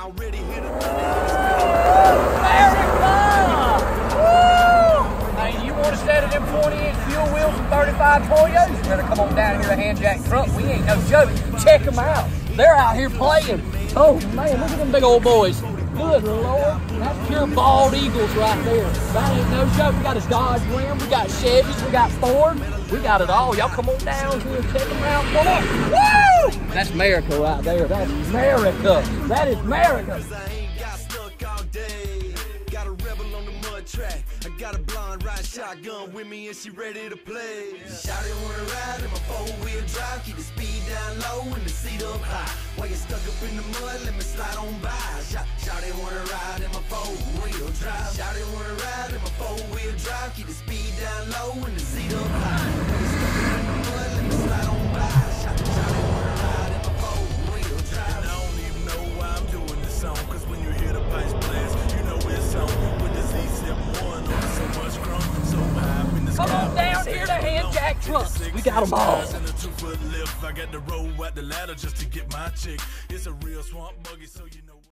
already hit a Merica! Woo! Hey, you want to stay at them 20-inch fuel wheels and 35 Toyos? You better come on down here to Hand Jack Truck. We ain't no joke. Check them out. They're out here playing. Oh, man, look at them big old boys. Good Lord. That's pure bald eagles right there. That ain't no joke. We got a Dodge Ram. We got Chevys. We got Ford. We got it all. Y'all come on down here and check them out. Come on. Woo! That's Merica right there. That's Merica. That is Merica. Track. I got a blonde ride shotgun with me and she ready to play. Shawty wanna ride in my four-wheel drive, keep the speed down low and the seat up high. While you stuck up in the mud, let me slide on by. Shawty wanna ride in my four-wheel drive. Shawty wanna ride in my four-wheel drive, keep the speed down low and the seat up high. While you stuck up in the mud, let me slide on by. Shawty wanna ride in my four-wheel drive. And I don't even know why I'm doing this song, cause when you hear the bass blast, you know it's on. Come on down here to Hand Jack Trucks. We got them all. I got to roll out the ladder just to get my chick. It's a real swamp buggy, so you know.